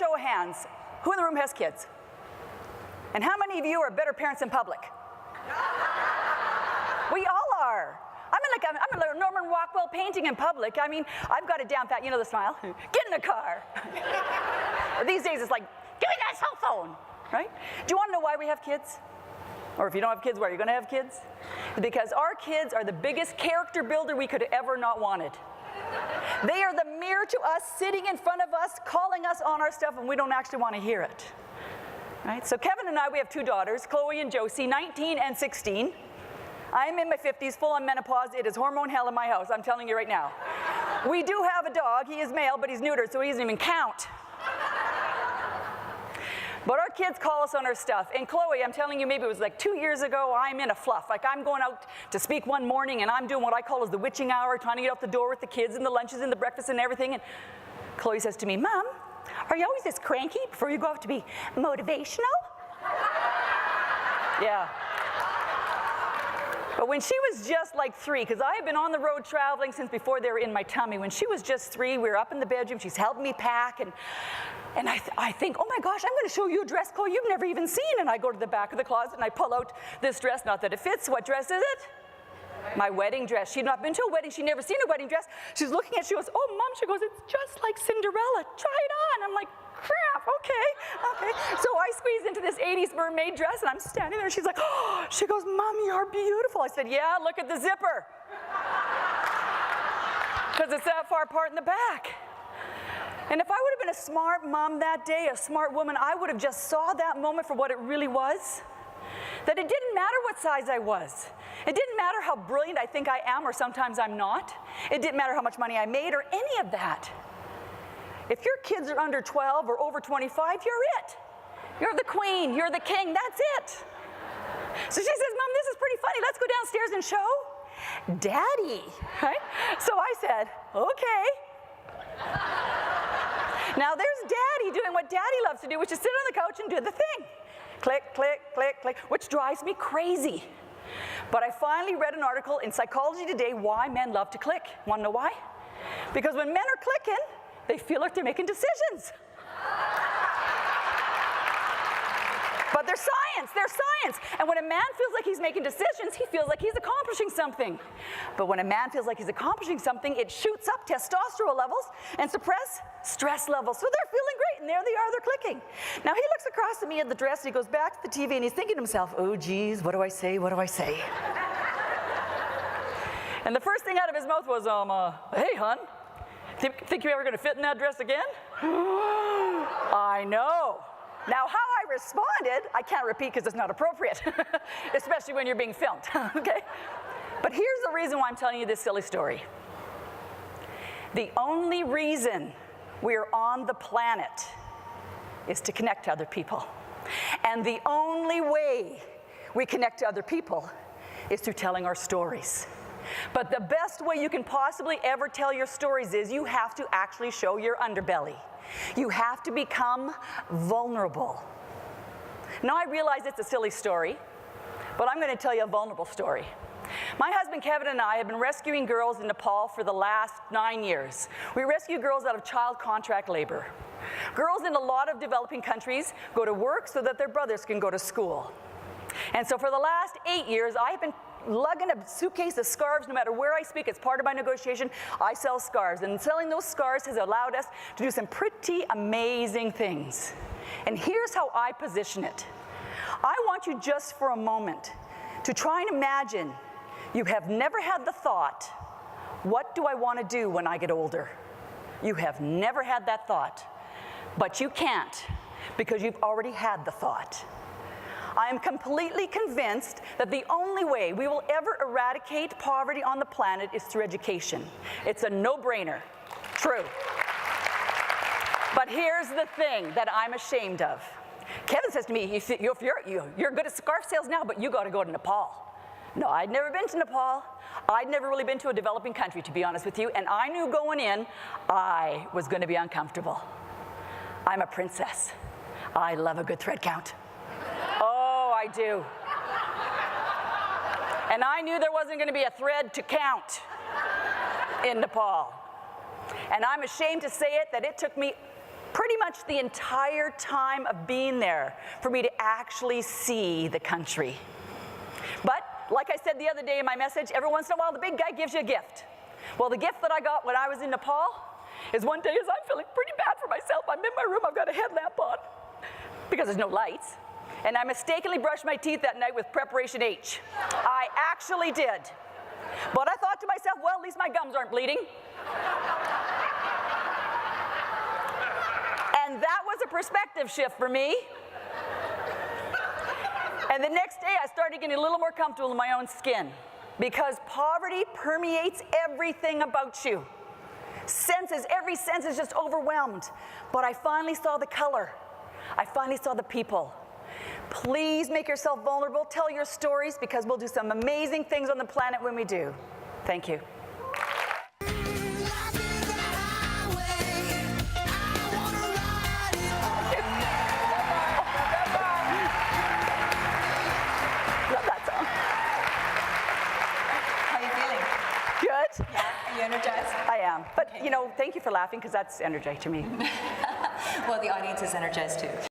show of hands, who in the room has kids? And how many of you are better parents in public? We all are. I'm a Norman Rockwell painting in public. I mean, I've got it down pat, you know the smile. Get in the car. These days it's like, give me that cell phone, right? Do you want to know why we have kids? Or if you don't have kids, why are you going to have kids? Because our kids are the biggest character builder we could have ever not wanted. They are the mirror to us, sitting in front of us, calling us on our stuff, and we don't actually want to hear it. Right? So Kevin and I, we have two daughters, Chloe and Josie, 19 and 16. I am in my 50s, full on menopause. It is hormone hell in my house, I'm telling you right now. We do have a dog. He is male, but he's neutered, so he doesn't even count. But our kids call us on our stuff. And Chloe, I'm telling you, maybe it was like 2 years ago, I'm in a fluff. Like I'm going out to speak one morning, and I'm doing what I call is the witching hour, trying to get out the door with the kids and the lunches and the breakfast and everything. And Chloe says to me, Mom, are you always this cranky before you go out to be motivational? Yeah. But when she was just like 3, because I have been on the road traveling since before they were in my tummy. When she was just 3, we were up in the bedroom. She's helping me pack, and I think, oh my gosh, I'm going to show you a dress, Chloe, you've never even seen. And I go to the back of the closet and I pull out this dress. Not that it fits. What dress is it? My wedding dress. She'd not been to a wedding. She'd never seen a wedding dress. She's looking at it. She goes, oh, Mom, she goes, it's just like Cinderella. Try it on. I'm like, crap, okay. So I squeeze into this 80s mermaid dress, and I'm standing there, and she's like, oh, she goes, Mom, you are beautiful. I said, yeah, look at the zipper. Because it's that far apart in the back. And if I would have been a smart mom that day, a smart woman, I would have just saw that moment for what it really was. That it didn't matter what size I was. It didn't matter how brilliant I think I am, or sometimes I'm not. It didn't matter how much money I made, or any of that. If your kids are under 12 or over 25, you're it. You're the queen, you're the king, that's it. So she says, Mom, this is pretty funny. Let's go downstairs and show Daddy, right? So I said, okay. Now there's Daddy doing what Daddy loves to do, which is sit on the couch and do the thing. Click, click, click, click, which drives me crazy. But I finally read an article in Psychology Today, why men love to click. Want to know why? Because when men are clicking, they feel like they're making decisions. But they're science. And when a man feels like he's making decisions, he feels like he's accomplishing something. But when a man feels like he's accomplishing something, it shoots up testosterone levels and suppress stress levels. So they're feeling great, and there they are, they're clicking. Now he looks across at me at the dress, and he goes back to the TV, and he's thinking to himself, oh geez, what do I say, what do I say? And the first thing out of his mouth was, hey hon, think you're ever gonna fit in that dress again? I know. Now, how I responded, I can't repeat because it's not appropriate, especially when you're being filmed, okay? But here's the reason why I'm telling you this silly story. The only reason we're on the planet is to connect to other people. And the only way we connect to other people is through telling our stories. But the best way you can possibly ever tell your stories is you have to actually show your underbelly. You have to become vulnerable. Now I realize it's a silly story, but I'm going to tell you a vulnerable story. My husband Kevin and I have been rescuing girls in Nepal for the last 9 years. We rescue girls out of child contract labor. Girls in a lot of developing countries go to work so that their brothers can go to school. And so for the last 8 years, I have been lugging a suitcase of scarves. No matter where I speak, it's part of my negotiation. I sell scarves, and selling those scarves has allowed us to do some pretty amazing things. And here's how I position it. I want you just for a moment to try and imagine you have never had the thought, what do I want to do when I get older? You have never had that thought, but you can't because you've already had the thought. I am completely convinced that the only way we will ever eradicate poverty on the planet is through education. It's a no-brainer. True. But here's the thing that I'm ashamed of. Kevin says to me, you're good at scarf sales now, but you got to go to Nepal. No, I'd never been to Nepal. I'd never really been to a developing country, to be honest with you, and I knew going in I was going to be uncomfortable. I'm a princess. I love a good thread count. I do. And I knew there wasn't going to be a thread to count in Nepal. And I'm ashamed to say it that it took me pretty much the entire time of being there for me to actually see the country. But like I said the other day in my message, every once in a while the big guy gives you a gift. Well, the gift that I got when I was in Nepal is one day as I'm feeling pretty bad for myself, I'm in my room, I've got a headlamp on because there's no lights, and I mistakenly brushed my teeth that night with Preparation H. I actually did. But I thought to myself, well, at least my gums aren't bleeding. And that was a perspective shift for me. And the next day, I started getting a little more comfortable in my own skin because poverty permeates everything about you. Senses, every sense is just overwhelmed. But I finally saw the color. I finally saw the people. Please make yourself vulnerable. Tell your stories because we'll do some amazing things on the planet when we do. Thank you. Yeah, are you energized? I am. But, you know, thank you for laughing because that's energy to me. Well, the audience is energized too.